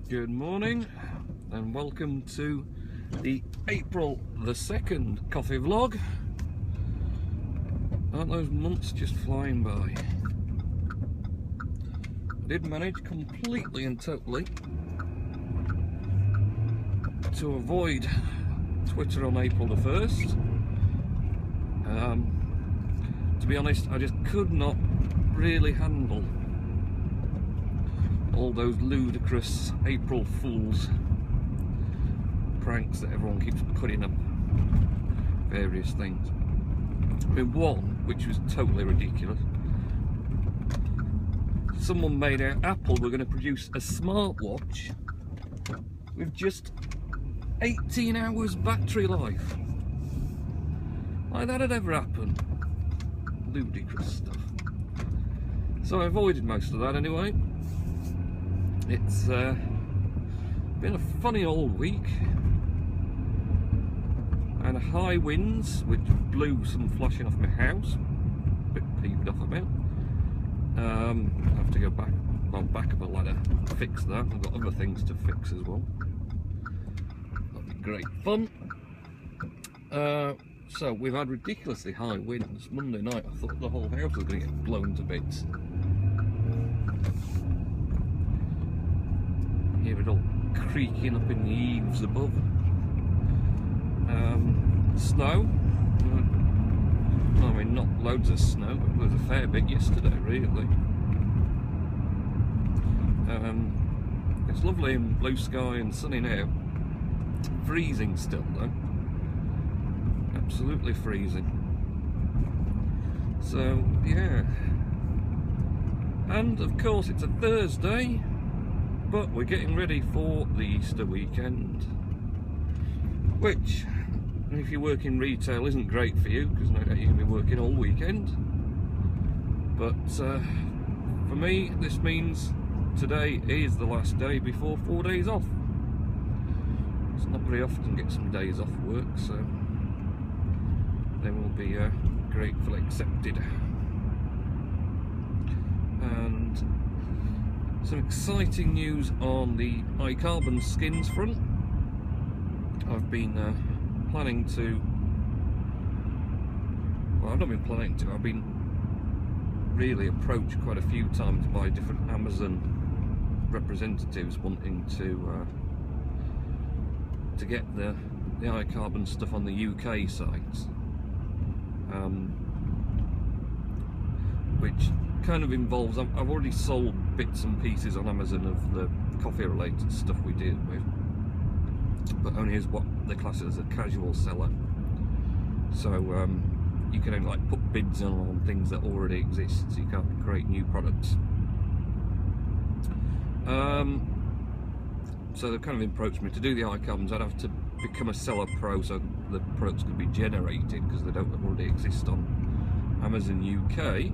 Good morning and welcome to the April the 2nd coffee vlog. Aren't those months just flying by? I did manage completely and totally to avoid Twitter on April the 1st. To be honest, I just could not really handle all those ludicrous April Fool's pranks that everyone keeps putting up, various things. I mean, one which was totally ridiculous. Someone made out Apple were going to produce a smartwatch with just 18 hours battery life. Like that had ever happened. Ludicrous stuff. So I avoided most of that anyway. It's been a funny old week, and high winds which blew some flashing off my house. A bit peeved off about. I have to go back up a ladder and fix that. I've got other things to fix as well. That'll be great fun. So we've had ridiculously high winds. Monday night I thought the whole house was going to get blown to bits. Hear it all creaking up in the eaves above. Snow. I mean, not loads of snow, but there was a fair bit yesterday, really. It's lovely and blue sky and sunny now. Freezing still, though. Absolutely freezing. So, yeah. And, of course, it's a Thursday. But we're getting ready for the Easter weekend, which, if you work in retail, isn't great for you, because no doubt you're going to be working all weekend. But for me, this means today is the last day before 4 days off. It's not very often get some days off work, so they will be gratefully accepted. And some exciting news on the iCarbon skins front. I've been planning to, well, I've not been planning to, I've been really approached quite a few times by different Amazon representatives wanting to get the iCarbon stuff on the UK sites, which kind of involves, I've already sold bits and pieces on Amazon of the coffee related stuff we deal with, but only as what they class as a casual seller. So you can only like put bids on things that already exist, so you can't create new products. So they've kind of approached me to do the iCarbons. I'd have to become a seller pro so the products could be generated, because they don't already exist on Amazon UK.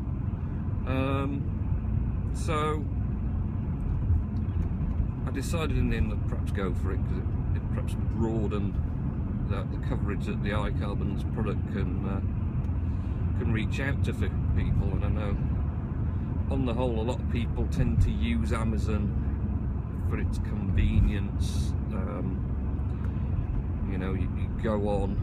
So I decided in the end to perhaps go for it, because it perhaps broaden the coverage that the iCarbon's product can reach out to people. And I know on the whole a lot of people tend to use Amazon for its convenience. You know, you go on,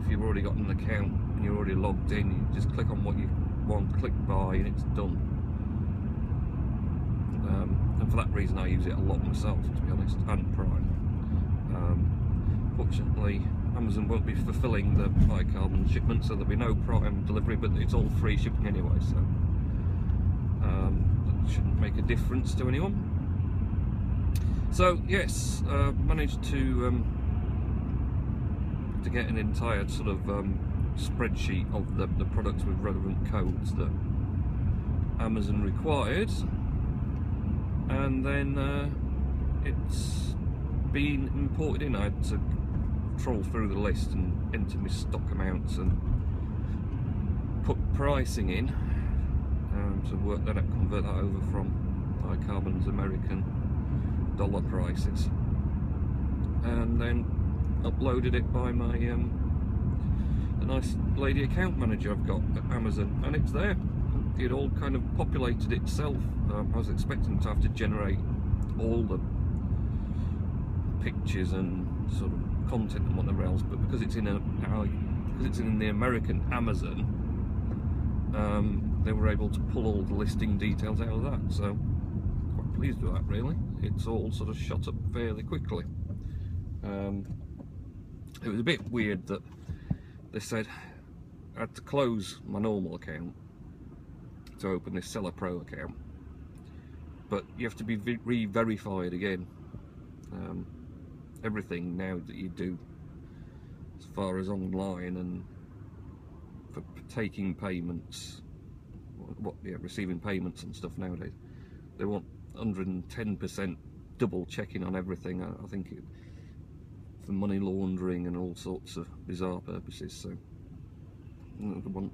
if you've already got an account and you're already logged in, you just click on what you want, click buy, and it's done. And for that reason I use it a lot myself, to be honest, and Prime. Fortunately Amazon won't be fulfilling the iCarbon shipment, so there'll be no Prime delivery, but it's all free shipping anyway, so that shouldn't make a difference to anyone. So yes, managed to get an entire sort of spreadsheet of the products with relevant codes that Amazon required, and then it's been imported in. I had to troll through the list and enter my stock amounts and put pricing in, to work that out, convert that over from iCarbon's American dollar prices, and then uploaded it by my the nice lady account manager I've got at Amazon, and it's there. It all kind of populated itself. I was expecting to have to generate all the pictures and sort of content and whatever else, but because it's in the American Amazon, they were able to pull all the listing details out of that, so quite pleased with that really. It's all sort of shot up fairly quickly. It was a bit weird that they said I had to close my normal account to open this Seller Pro account, but you have to be re-verified again. Everything now that you do as far as online and for taking payments, receiving payments and stuff nowadays, they want 110% double checking on everything. I think for money laundering and all sorts of bizarre purposes. So they want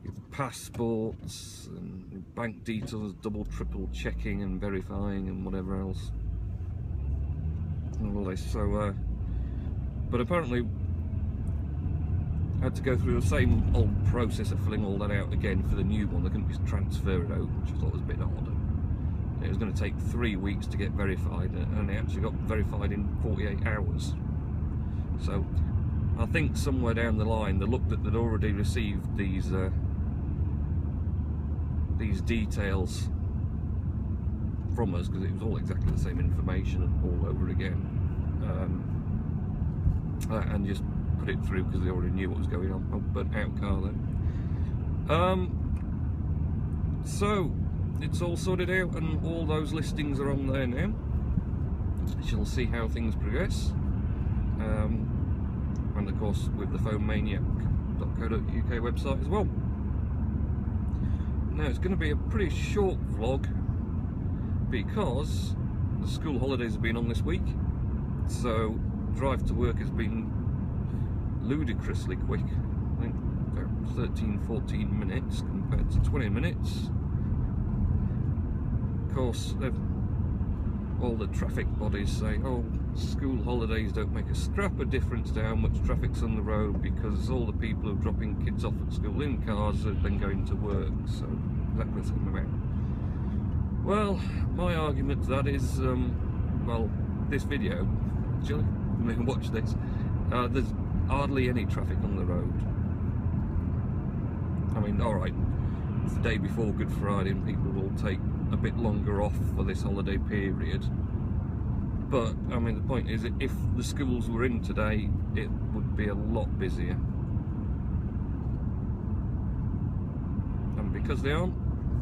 your passports and bank details double, triple checking and verifying and whatever else. And all this. So, but apparently I had to go through the same old process of filling all that out again for the new one. They couldn't just transfer it out, which I thought was a bit odd. It was going to take 3 weeks to get verified, and it actually got verified in 48 hours. So I think somewhere down the line they looked at, they'd already received these details from us, because it was all exactly the same information all over again, and just put it through because they already knew what was going on. Oh, burnt out car then. So it's all sorted out and all those listings are on there now. She'll see how things progress, and of course with the phonmaniac.co.uk website as well. Now it's going to be a pretty short vlog because the school holidays have been on this week, so drive to work has been ludicrously quick. I think about 13-14 minutes compared to 20 minutes. Of course, all the traffic bodies say, oh, school holidays don't make a scrap of difference to how much traffic's on the road, because all the people who are dropping kids off at school in cars are then going to work, so exactly the same amount. Well, my argument to that is, well, this video, actually, you can watch this, there's hardly any traffic on the road. I mean, alright, it's the day before Good Friday and people will take a bit longer off for this holiday period, but I mean the point is, if the schools were in today it would be a lot busier, and because they aren't,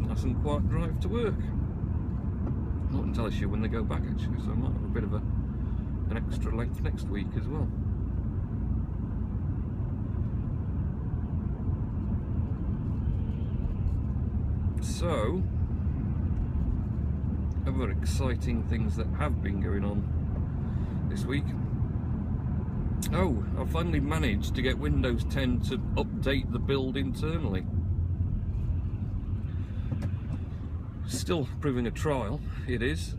I can quite drive to work. Not until I show when they go back actually, so I might have a bit of an extra length next week as well. So, other exciting things that have been going on this week. Oh, I finally managed to get Windows 10 to update the build internally. Still proving a trial, it is.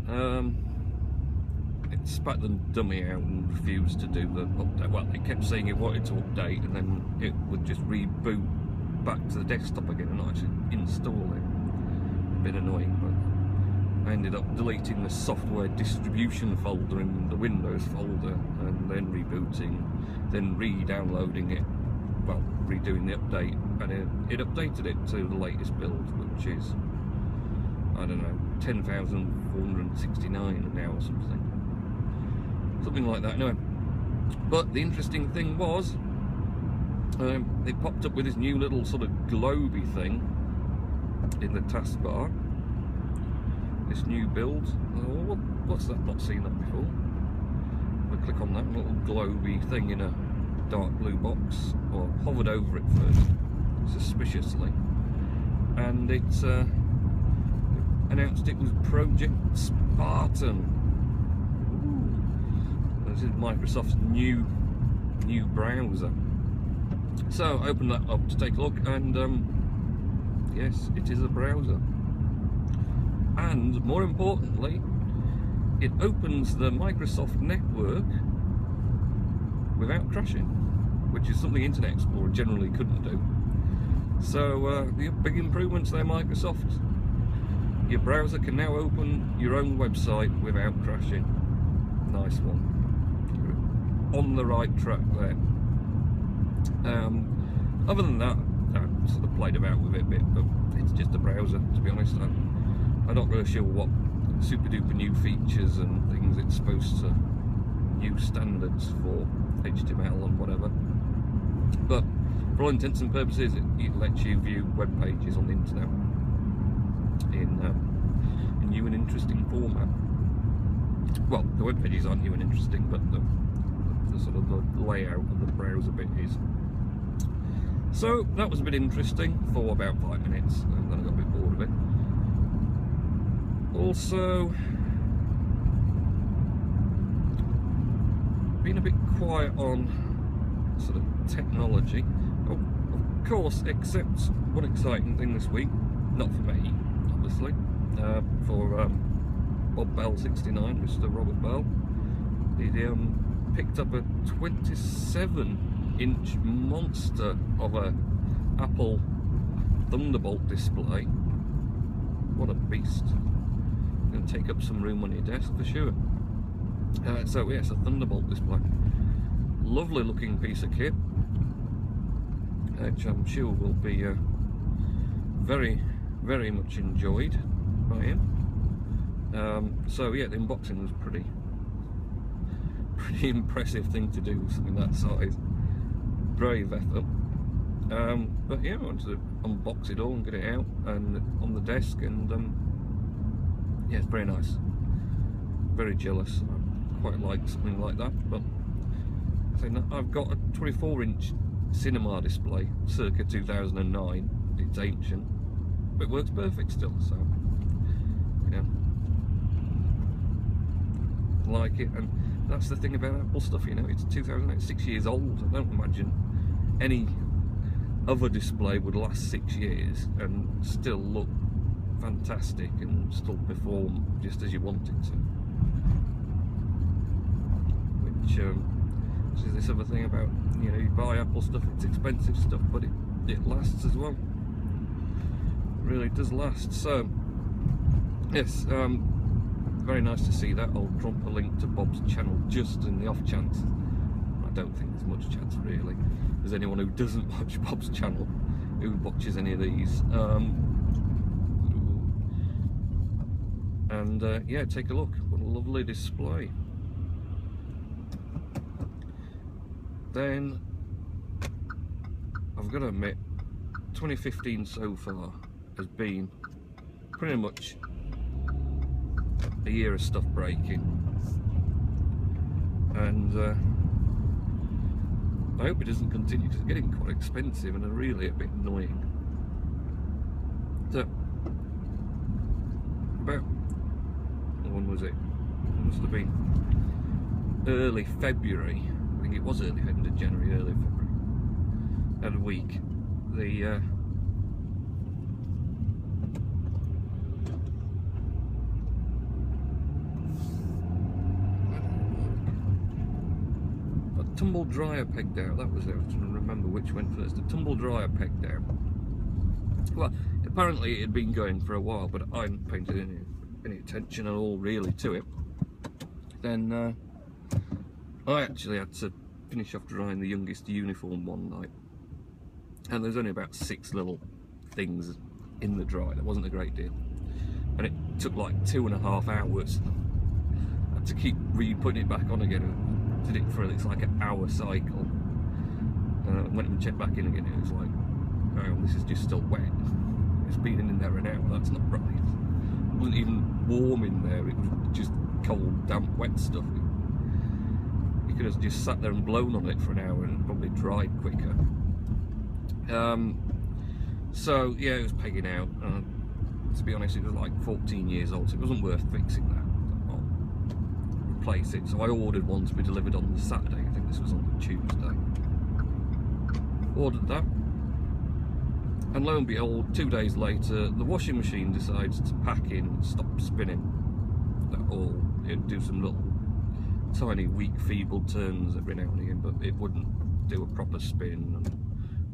It spat the dummy out and refused to do the update. Well, it kept saying it wanted to update and then it would just reboot back to the desktop again and not actually install it. A bit annoying, but I ended up deleting the software distribution folder in the Windows folder and then rebooting, then re-downloading it, well, redoing the update, and it updated it to the latest build, which is, I don't know, 10,469 now or something like that. Anyway, but the interesting thing was, it popped up with this new little sort of globy thing in the taskbar. This new build. Oh, what's that? Not seen that before. I click on that little globy thing in a dark blue box, or hovered over it first, suspiciously, and it's announced it was Project Spartan. Ooh. This is Microsoft's new browser. So I opened that up to take a look, and yes, it is a browser. And more importantly, it opens the Microsoft network without crashing, which is something Internet Explorer generally couldn't do. So the big improvements there, Microsoft. Your browser can now open your own website without crashing. nice one. On the right track there. Other than that, I sort of played about with it a bit, but it's just a browser, to be honest. I'm not really sure what super duper new features and things it's supposed to, new standards for HTML and whatever, but for all intents and purposes it lets you view web pages on the internet in new and interesting format. Well, the web pages aren't new and interesting, but the sort of the layout of the browser bit is. So that was a bit interesting for about 5 minutes, and then I got a bit bored of it. Also, been a bit quiet on sort of technology. Oh, of course, except one exciting thing this week, not for me, obviously, for Bob Bell 69, Mr. Robert Bell. He picked up a 27-inch monster of a Apple Thunderbolt display. What a beast. Going to take up some room on your desk for sure. So yes, a Thunderbolt display. Lovely looking piece of kit, which I'm sure will be very, very much enjoyed by him. So yeah, the unboxing was pretty impressive thing to do, something that size. Brave effort. But yeah, I wanted to unbox it all and get it out and on the desk, and yeah, it's very nice. Very jealous. I quite like something like that, but I've got a 24-inch cinema display, circa 2009. It's ancient, but it works perfect still. So you know, like it, and that's the thing about Apple stuff. You know, it's 2008, 6 years old. I don't imagine any other display would last 6 years and still look fantastic and still perform just as you want it to. Which is this other thing about, you know, you buy Apple stuff, it's expensive stuff, but it lasts as well. It really does last. So yes, very nice to see that. I'll drop a link to Bob's channel just in the off chance. I don't think there's much chance really. There's anyone who doesn't watch Bob's channel who watches any of these. And yeah, take a look. What a lovely display. Then I've got to admit, 2015 so far has been pretty much a year of stuff breaking, and I hope it doesn't continue, because it's getting quite expensive and really a bit annoying. So about, when was it? It must have been early February. I think it was early, end of January, early February. Had a week. The tumble dryer pegged out. That was it. I was trying to remember which went first. The tumble dryer pegged out. Well, apparently it had been going for a while, but I hadn't paid any attention at all really to it. Then I actually had to finish off drying the youngest uniform one night, and there's only about 6 little things in the dryer. That wasn't a great deal, and it took like 2.5 hours. I had to keep re-putting it back on again. I did it for it's like an hour cycle. Went and checked back in again. It was like, oh, this is just still wet. It's been in there an hour. That's not right. It wasn't even warm in there. It was just cold, damp, wet stuff. You could have just sat there and blown on it for an hour and probably dried quicker. So yeah, it was pegging out. To be honest, it was like 14 years old, so it wasn't worth fixing that. I'll replace it. So I ordered one to be delivered on the Saturday. I think this was on the Tuesday. Ordered that, and lo and behold, 2 days later, the washing machine decides to pack in and stop spinning at all. It'd do some little tiny, weak, feeble turns every now and again, but it wouldn't do a proper spin and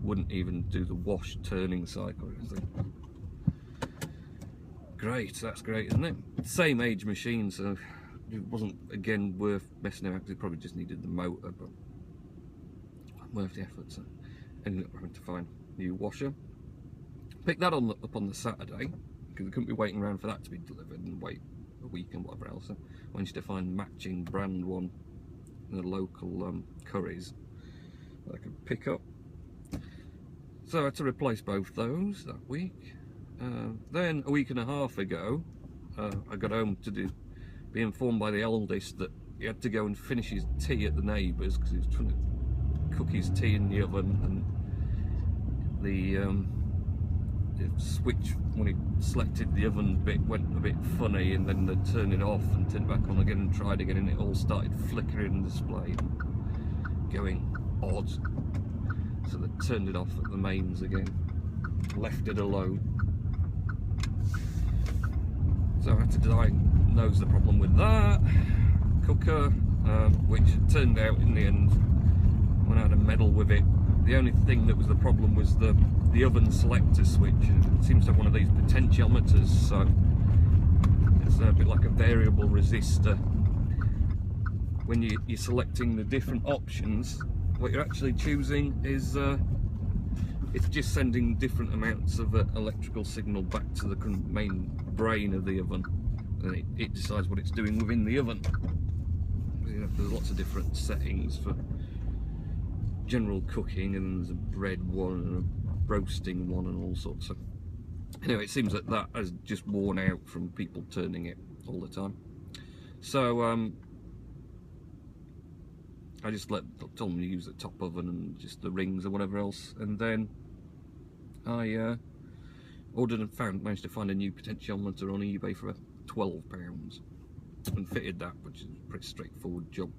wouldn't even do the wash turning cycle or anything. Great, that's great, isn't it? Same age machine, so it wasn't, again, worth messing about, because it probably just needed the motor, but worth the effort. So ended up having to find a new washer. Picked that up on the Saturday, because I couldn't be waiting around for that to be delivered and wait a week and whatever else. So I managed to find matching brand one in the local Currys that I could pick up. So I had to replace both those that week. Then a week and a half ago, I got home to be informed by the eldest that he had to go and finish his tea at the neighbours, because he was trying to cook his tea in the oven, and the switch, when he selected the oven bit, went a bit funny, and then they turned it off and turned it back on again and tried again, and it all started flickering the display and going odd. So they turned it off at the mains again, left it alone. So I had to diagnose the problem with that cooker, which turned out in the end, when I had a meddle with it, the only thing that was the problem was the oven selector switch. It seems to have one of these potentiometers, so it's a bit like a variable resistor. When you're selecting the different options, what you're actually choosing is it's just sending different amounts of electrical signal back to the main brain of the oven, and it decides what it's doing within the oven. You know, there's lots of different settings for general cooking, and there's a bread one and a roasting one and all sorts. So anyway, it seems that has just worn out from people turning it all the time. So I just told them to use the top oven and just the rings or whatever else, and then I ordered and managed to find a new potentiometer on eBay for £12 and fitted that, which is a pretty straightforward job,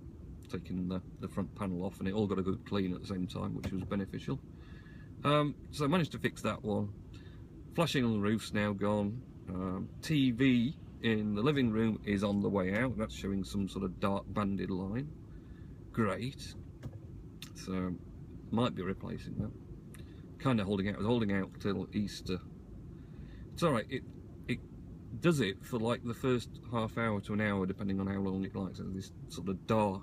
taking the front panel off, and it all got a good clean at the same time, which was beneficial. So I managed to fix that one. Flashing on the roof's now gone. TV in the living room is on the way out. That's showing some sort of dark banded line. Great. So might be replacing that. Kind of holding out. I was holding out till Easter. It's alright. It does it for like the first half hour to an hour, depending on how long it likes. This sort of dark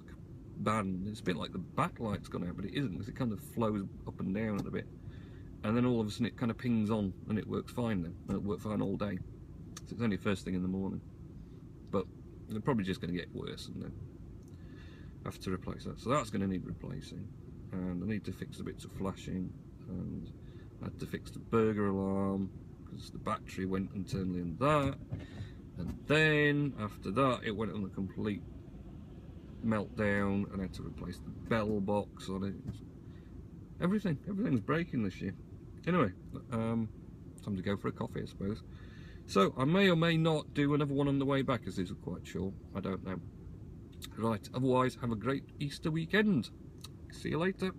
band. It's a bit like the backlight's gone out, but it isn't, because it kind of flows up and down a bit. And then all of a sudden it kind of pings on, and it works fine then. And it'll work fine all day. So it's only first thing in the morning. But they're probably just going to get worse, and then have to replace that. So that's going to need replacing. And I need to fix the bits of flashing, and I had to fix the burger alarm, because the battery went internally in that. And then after that it went on a complete meltdown, and I had to replace the bell box on it. Everything's breaking this year. Anyway, time to go for a coffee, I suppose. So I may or may not do another one on the way back, as these are quite short. I don't know. Right, otherwise have a great Easter weekend. See you later.